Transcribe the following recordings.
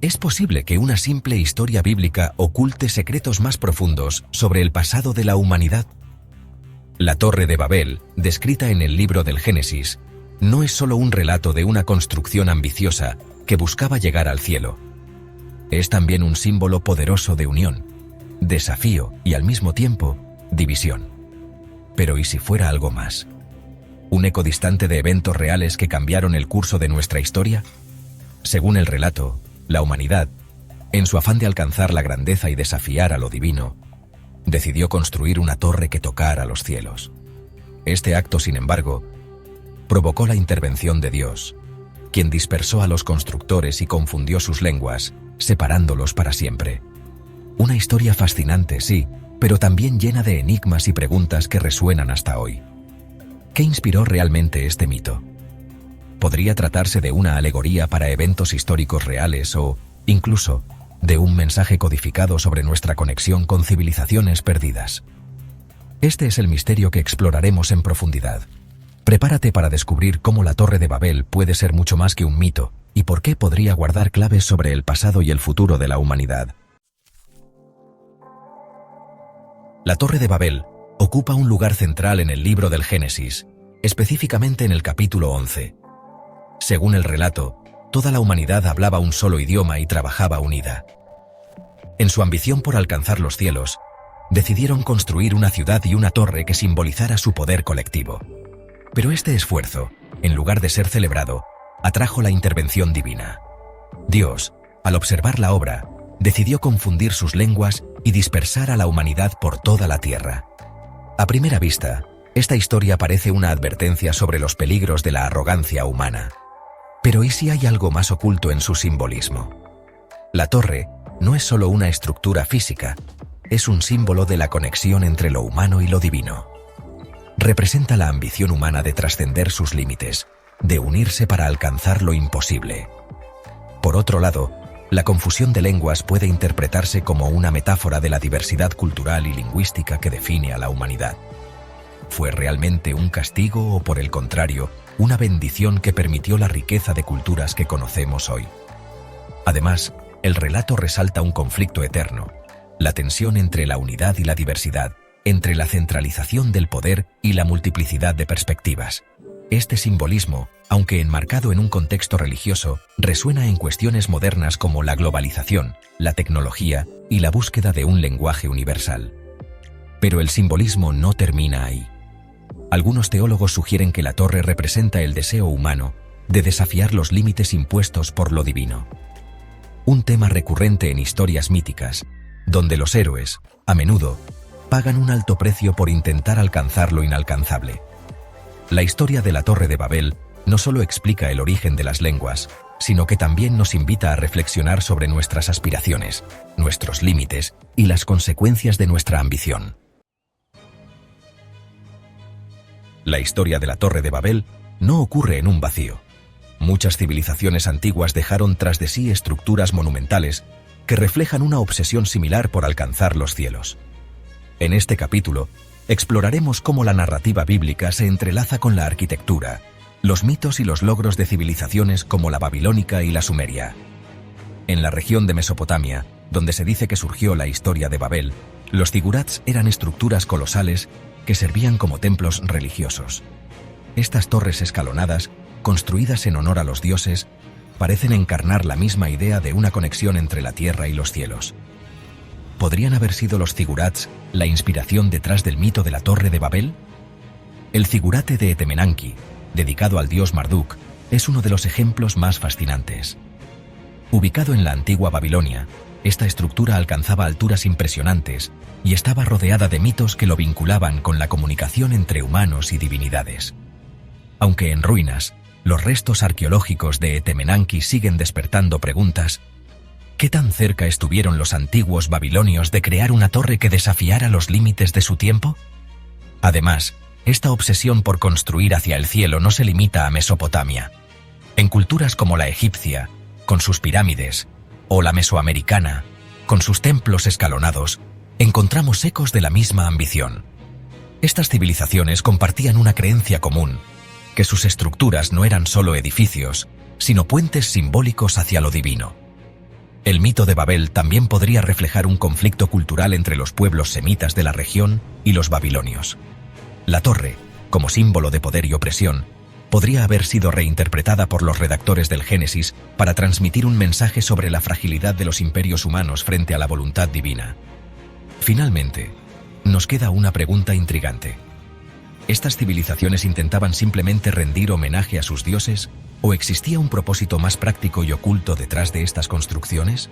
Es posible que una simple historia bíblica oculte secretos más profundos sobre el pasado de la humanidad. La Torre de Babel, descrita en el libro del Génesis, no es solo un relato de una construcción ambiciosa que buscaba llegar al cielo. Es también un símbolo poderoso de unión, desafío y al mismo tiempo, división. Pero ¿y si fuera algo más? ¿Un eco distante de eventos reales que cambiaron el curso de nuestra historia? Según el relato, la humanidad, en su afán de alcanzar la grandeza y desafiar a lo divino, decidió construir una torre que tocara los cielos. Este acto, sin embargo, provocó la intervención de Dios, quien dispersó a los constructores y confundió sus lenguas, separándolos para siempre. Una historia fascinante, sí, pero también llena de enigmas y preguntas que resuenan hasta hoy. ¿Qué inspiró realmente este mito? ¿Podría tratarse de una alegoría para eventos históricos reales o, incluso, de un mensaje codificado sobre nuestra conexión con civilizaciones perdidas? Este es el misterio que exploraremos en profundidad. Prepárate para descubrir cómo la Torre de Babel puede ser mucho más que un mito y por qué podría guardar claves sobre el pasado y el futuro de la humanidad. La Torre de Babel ocupa un lugar central en el libro del Génesis, específicamente en el capítulo 11. Según el relato, toda la humanidad hablaba un solo idioma y trabajaba unida. En su ambición por alcanzar los cielos, decidieron construir una ciudad y una torre que simbolizara su poder colectivo. Pero este esfuerzo, en lugar de ser celebrado, atrajo la intervención divina. Dios, al observar la obra, decidió confundir sus lenguas y dispersar a la humanidad por toda la tierra. A primera vista, esta historia parece una advertencia sobre los peligros de la arrogancia humana. Pero ¿y si hay algo más oculto en su simbolismo? La torre no es solo una estructura física, es un símbolo de la conexión entre lo humano y lo divino. Representa la ambición humana de trascender sus límites, de unirse para alcanzar lo imposible. Por otro lado, la confusión de lenguas puede interpretarse como una metáfora de la diversidad cultural y lingüística que define a la humanidad. ¿Fue realmente un castigo o, por el contrario, una bendición que permitió la riqueza de culturas que conocemos hoy? Además, el relato resalta un conflicto eterno, la tensión entre la unidad y la diversidad, entre la centralización del poder y la multiplicidad de perspectivas. Este simbolismo, aunque enmarcado en un contexto religioso, resuena en cuestiones modernas como la globalización, la tecnología y la búsqueda de un lenguaje universal. Pero el simbolismo no termina ahí. Algunos teólogos sugieren que la torre representa el deseo humano de desafiar los límites impuestos por lo divino. Un tema recurrente en historias míticas, donde los héroes, a menudo, pagan un alto precio por intentar alcanzar lo inalcanzable. La historia de la Torre de Babel no solo explica el origen de las lenguas, sino que también nos invita a reflexionar sobre nuestras aspiraciones, nuestros límites y las consecuencias de nuestra ambición. La historia de la Torre de Babel no ocurre en un vacío. Muchas civilizaciones antiguas dejaron tras de sí estructuras monumentales que reflejan una obsesión similar por alcanzar los cielos. En este capítulo, exploraremos cómo la narrativa bíblica se entrelaza con la arquitectura, los mitos y los logros de civilizaciones como la babilónica y la sumeria. En la región de Mesopotamia, donde se dice que surgió la historia de Babel, los zigurats eran estructuras colosales que servían como templos religiosos. Estas torres escalonadas, construidas en honor a los dioses, parecen encarnar la misma idea de una conexión entre la tierra y los cielos. ¿Podrían haber sido los zigurats la inspiración detrás del mito de la Torre de Babel? El zigurate de Etemenanki, dedicado al dios Marduk, es uno de los ejemplos más fascinantes. Ubicado en la antigua Babilonia, esta estructura alcanzaba alturas impresionantes y estaba rodeada de mitos que lo vinculaban con la comunicación entre humanos y divinidades. Aunque en ruinas, los restos arqueológicos de Etemenanki siguen despertando preguntas. ¿Qué tan cerca estuvieron los antiguos babilonios de crear una torre que desafiara los límites de su tiempo? Además, esta obsesión por construir hacia el cielo no se limita a Mesopotamia. En culturas como la egipcia, con sus pirámides, o la mesoamericana, con sus templos escalonados, encontramos ecos de la misma ambición. Estas civilizaciones compartían una creencia común, que sus estructuras no eran solo edificios, sino puentes simbólicos hacia lo divino. El mito de Babel también podría reflejar un conflicto cultural entre los pueblos semitas de la región y los babilonios. La torre, como símbolo de poder y opresión, podría haber sido reinterpretada por los redactores del Génesis para transmitir un mensaje sobre la fragilidad de los imperios humanos frente a la voluntad divina. Finalmente, nos queda una pregunta intrigante. ¿Estas civilizaciones intentaban simplemente rendir homenaje a sus dioses o existía un propósito más práctico y oculto detrás de estas construcciones?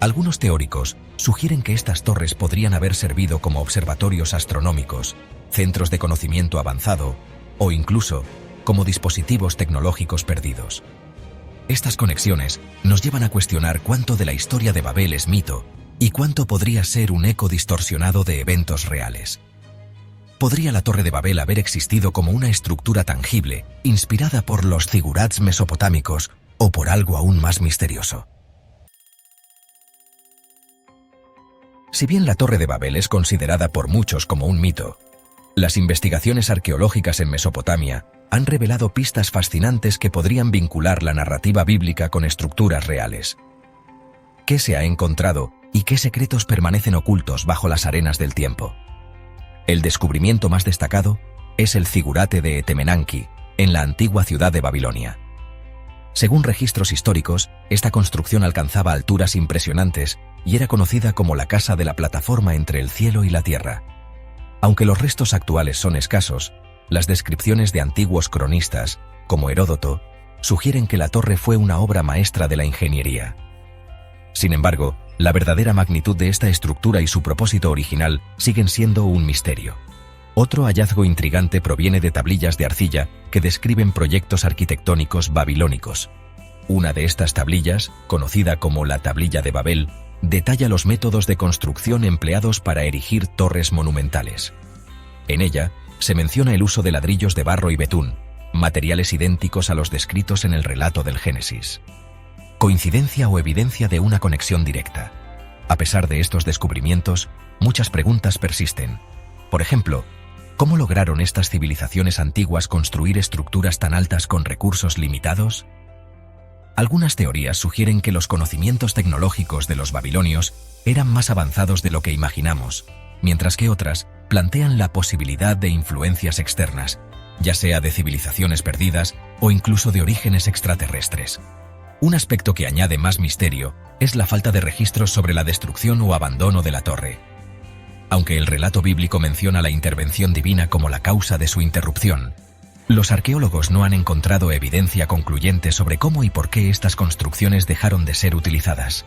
Algunos teóricos sugieren que estas torres podrían haber servido como observatorios astronómicos, centros de conocimiento avanzado o incluso como dispositivos tecnológicos perdidos. Estas conexiones nos llevan a cuestionar cuánto de la historia de Babel es mito y cuánto podría ser un eco distorsionado de eventos reales. ¿Podría la Torre de Babel haber existido como una estructura tangible, inspirada por los zigurats mesopotámicos o por algo aún más misterioso? Si bien la Torre de Babel es considerada por muchos como un mito, las investigaciones arqueológicas en Mesopotamia han revelado pistas fascinantes que podrían vincular la narrativa bíblica con estructuras reales. ¿Qué se ha encontrado y qué secretos permanecen ocultos bajo las arenas del tiempo? El descubrimiento más destacado es el zigurate de Etemenanki, en la antigua ciudad de Babilonia. Según registros históricos, esta construcción alcanzaba alturas impresionantes y era conocida como la casa de la plataforma entre el cielo y la tierra. Aunque los restos actuales son escasos, las descripciones de antiguos cronistas, como Heródoto, sugieren que la torre fue una obra maestra de la ingeniería. Sin embargo, la verdadera magnitud de esta estructura y su propósito original siguen siendo un misterio. Otro hallazgo intrigante proviene de tablillas de arcilla que describen proyectos arquitectónicos babilónicos. Una de estas tablillas, conocida como la Tablilla de Babel, detalla los métodos de construcción empleados para erigir torres monumentales. En ella, se menciona el uso de ladrillos de barro y betún, materiales idénticos a los descritos en el relato del Génesis. ¿Coincidencia o evidencia de una conexión directa? A pesar de estos descubrimientos, muchas preguntas persisten. Por ejemplo, ¿cómo lograron estas civilizaciones antiguas construir estructuras tan altas con recursos limitados? Algunas teorías sugieren que los conocimientos tecnológicos de los babilonios eran más avanzados de lo que imaginamos, mientras que otras plantean la posibilidad de influencias externas, ya sea de civilizaciones perdidas o incluso de orígenes extraterrestres. Un aspecto que añade más misterio es la falta de registros sobre la destrucción o abandono de la torre. Aunque el relato bíblico menciona la intervención divina como la causa de su interrupción, los arqueólogos no han encontrado evidencia concluyente sobre cómo y por qué estas construcciones dejaron de ser utilizadas.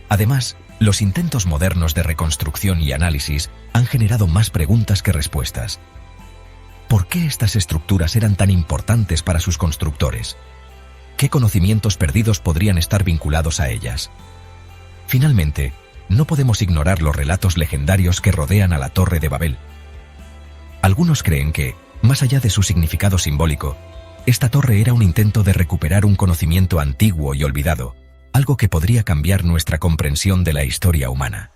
Además, los intentos modernos de reconstrucción y análisis han generado más preguntas que respuestas. ¿Por qué estas estructuras eran tan importantes para sus constructores? ¿Qué conocimientos perdidos podrían estar vinculados a ellas? Finalmente, no podemos ignorar los relatos legendarios que rodean a la Torre de Babel. Algunos creen que, más allá de su significado simbólico, esta torre era un intento de recuperar un conocimiento antiguo y olvidado, algo que podría cambiar nuestra comprensión de la historia humana.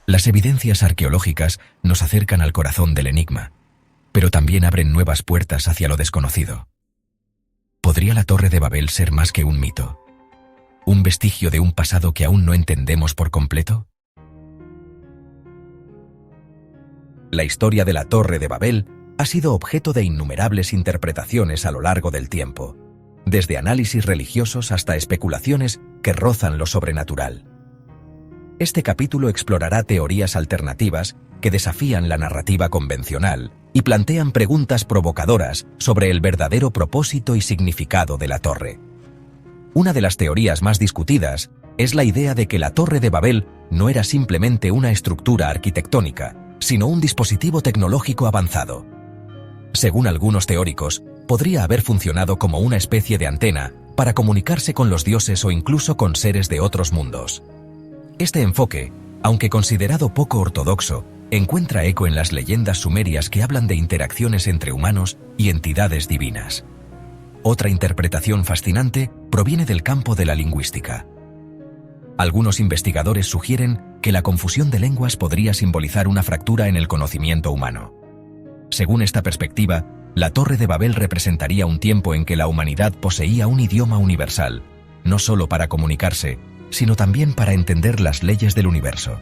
Las evidencias arqueológicas nos acercan al corazón del enigma, pero también abren nuevas puertas hacia lo desconocido. ¿Podría la Torre de Babel ser más que un mito? ¿Un vestigio de un pasado que aún no entendemos por completo? La historia de la Torre de Babel ha sido objeto de innumerables interpretaciones a lo largo del tiempo, desde análisis religiosos hasta especulaciones que rozan lo sobrenatural. Este capítulo explorará teorías alternativas que desafían la narrativa convencional y plantean preguntas provocadoras sobre el verdadero propósito y significado de la torre. Una de las teorías más discutidas es la idea de que la Torre de Babel no era simplemente una estructura arquitectónica, sino un dispositivo tecnológico avanzado. Según algunos teóricos, podría haber funcionado como una especie de antena para comunicarse con los dioses o incluso con seres de otros mundos. Este enfoque, aunque considerado poco ortodoxo, encuentra eco en las leyendas sumerias que hablan de interacciones entre humanos y entidades divinas. Otra interpretación fascinante proviene del campo de la lingüística. Algunos investigadores sugieren que la confusión de lenguas podría simbolizar una fractura en el conocimiento humano. Según esta perspectiva, la Torre de Babel representaría un tiempo en que la humanidad poseía un idioma universal, no solo para comunicarse, sino también para entender las leyes del universo.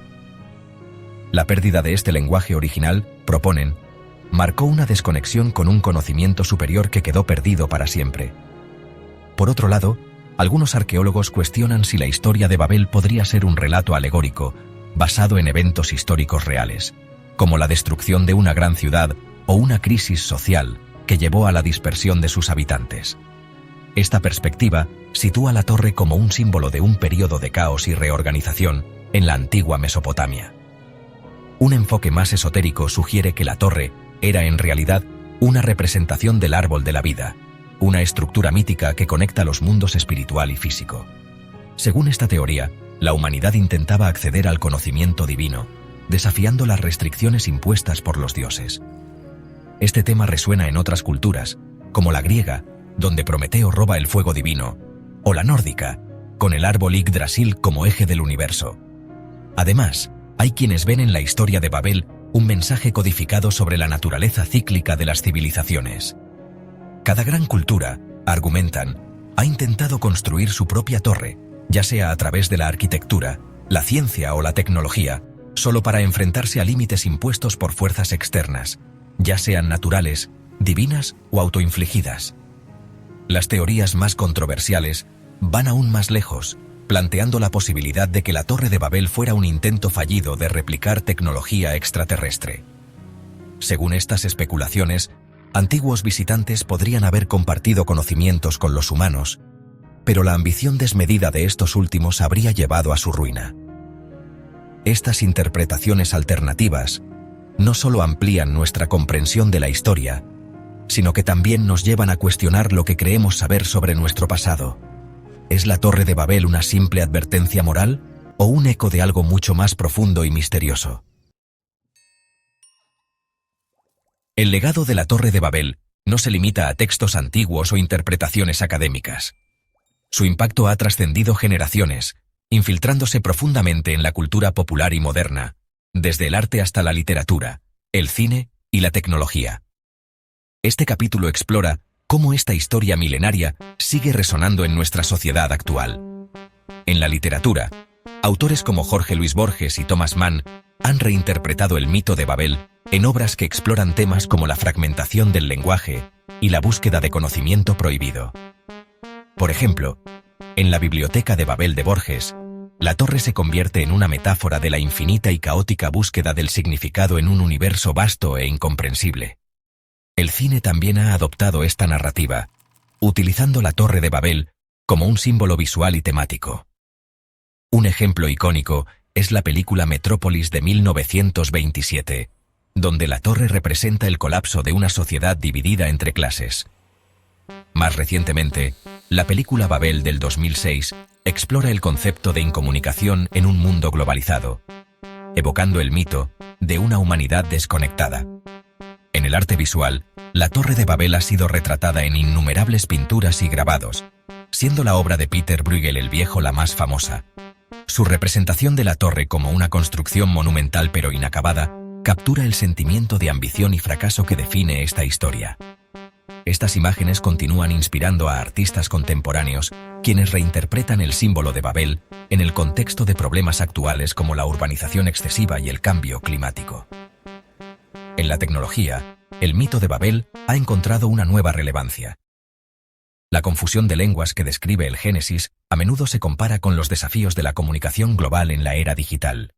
La pérdida de este lenguaje original, proponen, marcó una desconexión con un conocimiento superior que quedó perdido para siempre. Por otro lado, algunos arqueólogos cuestionan si la historia de Babel podría ser un relato alegórico, basado en eventos históricos reales, como la destrucción de una gran ciudad o una crisis social que llevó a la dispersión de sus habitantes. Esta perspectiva sitúa la torre como un símbolo de un período de caos y reorganización en la antigua Mesopotamia. Un enfoque más esotérico sugiere que la torre era en realidad una representación del árbol de la vida, una estructura mítica que conecta los mundos espiritual y físico. Según esta teoría, la humanidad intentaba acceder al conocimiento divino, desafiando las restricciones impuestas por los dioses. Este tema resuena en otras culturas, como la griega, donde Prometeo roba el fuego divino, o la nórdica, con el árbol Yggdrasil como eje del universo. Además, hay quienes ven en la historia de Babel un mensaje codificado sobre la naturaleza cíclica de las civilizaciones. Cada gran cultura, argumentan, ha intentado construir su propia torre, ya sea a través de la arquitectura, la ciencia o la tecnología, solo para enfrentarse a límites impuestos por fuerzas externas, ya sean naturales, divinas o autoinfligidas. Las teorías más controversiales van aún más lejos, planteando la posibilidad de que la Torre de Babel fuera un intento fallido de replicar tecnología extraterrestre. Según estas especulaciones, antiguos visitantes podrían haber compartido conocimientos con los humanos, pero la ambición desmedida de estos últimos habría llevado a su ruina. Estas interpretaciones alternativas no solo amplían nuestra comprensión de la historia, sino que también nos llevan a cuestionar lo que creemos saber sobre nuestro pasado. ¿Es la Torre de Babel una simple advertencia moral o un eco de algo mucho más profundo y misterioso? El legado de la Torre de Babel no se limita a textos antiguos o interpretaciones académicas. Su impacto ha trascendido generaciones, infiltrándose profundamente en la cultura popular y moderna, desde el arte hasta la literatura, el cine y la tecnología. Este capítulo explora cómo esta historia milenaria sigue resonando en nuestra sociedad actual. En la literatura, autores como Jorge Luis Borges y Thomas Mann han reinterpretado el mito de Babel en obras que exploran temas como la fragmentación del lenguaje y la búsqueda de conocimiento prohibido. Por ejemplo, en la Biblioteca de Babel de Borges, la torre se convierte en una metáfora de la infinita y caótica búsqueda del significado en un universo vasto e incomprensible. El cine también ha adoptado esta narrativa, utilizando la Torre de Babel como un símbolo visual y temático. Un ejemplo icónico es la película Metrópolis de 1927, donde la torre representa el colapso de una sociedad dividida entre clases. Más recientemente, la película Babel del 2006 explora el concepto de incomunicación en un mundo globalizado, evocando el mito de una humanidad desconectada. En el arte visual, la Torre de Babel ha sido retratada en innumerables pinturas y grabados, siendo la obra de Peter Bruegel el Viejo la más famosa. Su representación de la torre como una construcción monumental pero inacabada captura el sentimiento de ambición y fracaso que define esta historia. Estas imágenes continúan inspirando a artistas contemporáneos, quienes reinterpretan el símbolo de Babel en el contexto de problemas actuales como la urbanización excesiva y el cambio climático. En la tecnología, el mito de Babel ha encontrado una nueva relevancia. La confusión de lenguas que describe el Génesis a menudo se compara con los desafíos de la comunicación global en la era digital.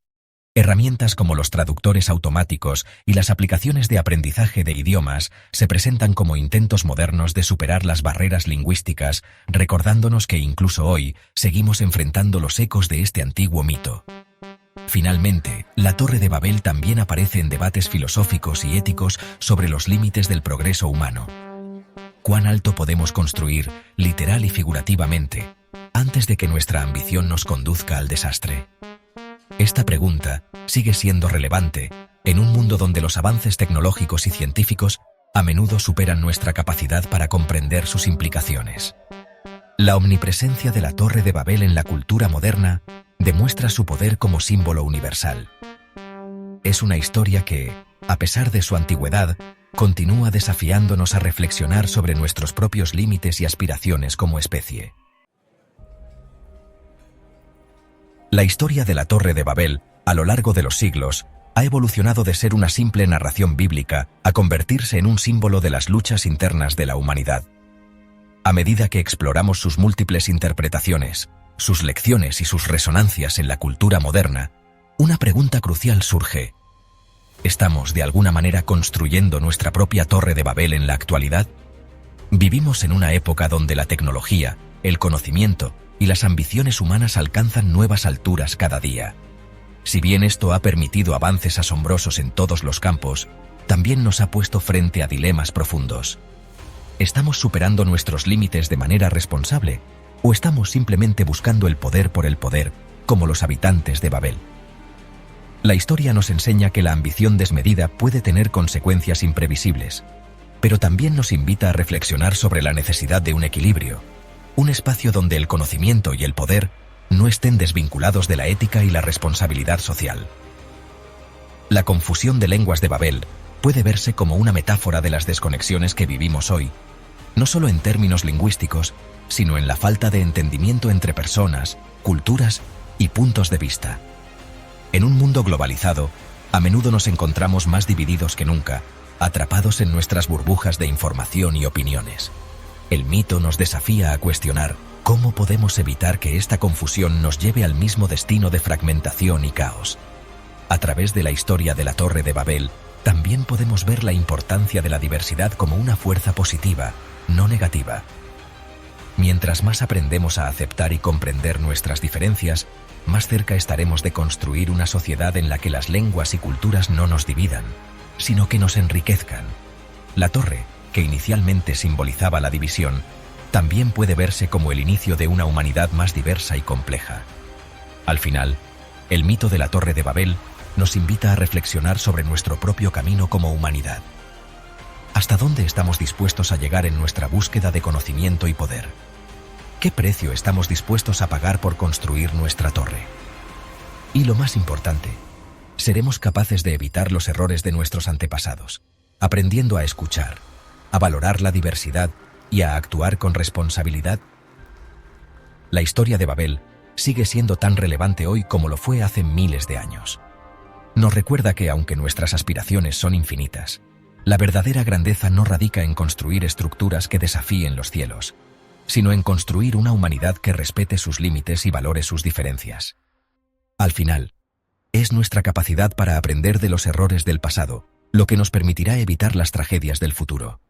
Herramientas como los traductores automáticos y las aplicaciones de aprendizaje de idiomas se presentan como intentos modernos de superar las barreras lingüísticas, recordándonos que incluso hoy seguimos enfrentando los ecos de este antiguo mito. Finalmente, la Torre de Babel también aparece en debates filosóficos y éticos sobre los límites del progreso humano. ¿Cuán alto podemos construir, literal y figurativamente, antes de que nuestra ambición nos conduzca al desastre? Esta pregunta sigue siendo relevante en un mundo donde los avances tecnológicos y científicos a menudo superan nuestra capacidad para comprender sus implicaciones. La omnipresencia de la Torre de Babel en la cultura moderna demuestra su poder como símbolo universal. Es una historia que, a pesar de su antigüedad, continúa desafiándonos a reflexionar sobre nuestros propios límites y aspiraciones como especie. La historia de la Torre de Babel, a lo largo de los siglos, ha evolucionado de ser una simple narración bíblica a convertirse en un símbolo de las luchas internas de la humanidad. A medida que exploramos sus múltiples interpretaciones, sus lecciones y sus resonancias en la cultura moderna, una pregunta crucial surge. ¿Estamos de alguna manera construyendo nuestra propia Torre de Babel en la actualidad? Vivimos en una época donde la tecnología, el conocimiento y las ambiciones humanas alcanzan nuevas alturas cada día. Si bien esto ha permitido avances asombrosos en todos los campos, también nos ha puesto frente a dilemas profundos. ¿Estamos superando nuestros límites de manera responsable o estamos simplemente buscando el poder por el poder, como los habitantes de Babel? La historia nos enseña que la ambición desmedida puede tener consecuencias imprevisibles, pero también nos invita a reflexionar sobre la necesidad de un equilibrio, un espacio donde el conocimiento y el poder no estén desvinculados de la ética y la responsabilidad social. La confusión de lenguas de Babel puede verse como una metáfora de las desconexiones que vivimos hoy, no solo en términos lingüísticos, sino en la falta de entendimiento entre personas, culturas y puntos de vista. En un mundo globalizado, a menudo nos encontramos más divididos que nunca, atrapados en nuestras burbujas de información y opiniones. El mito nos desafía a cuestionar cómo podemos evitar que esta confusión nos lleve al mismo destino de fragmentación y caos. A través de la historia de la Torre de Babel, también podemos ver la importancia de la diversidad como una fuerza positiva, no negativa. Mientras más aprendemos a aceptar y comprender nuestras diferencias, más cerca estaremos de construir una sociedad en la que las lenguas y culturas no nos dividan, sino que nos enriquezcan. La torre, que inicialmente simbolizaba la división, también puede verse como el inicio de una humanidad más diversa y compleja. Al final, el mito de la Torre de Babel nos invita a reflexionar sobre nuestro propio camino como humanidad. ¿Hasta dónde estamos dispuestos a llegar en nuestra búsqueda de conocimiento y poder? ¿Qué precio estamos dispuestos a pagar por construir nuestra torre? Y lo más importante, ¿seremos capaces de evitar los errores de nuestros antepasados, aprendiendo a escuchar, a valorar la diversidad y a actuar con responsabilidad? La historia de Babel sigue siendo tan relevante hoy como lo fue hace miles de años. Nos recuerda que aunque nuestras aspiraciones son infinitas, la verdadera grandeza no radica en construir estructuras que desafíen los cielos, sino en construir una humanidad que respete sus límites y valore sus diferencias. Al final, es nuestra capacidad para aprender de los errores del pasado lo que nos permitirá evitar las tragedias del futuro.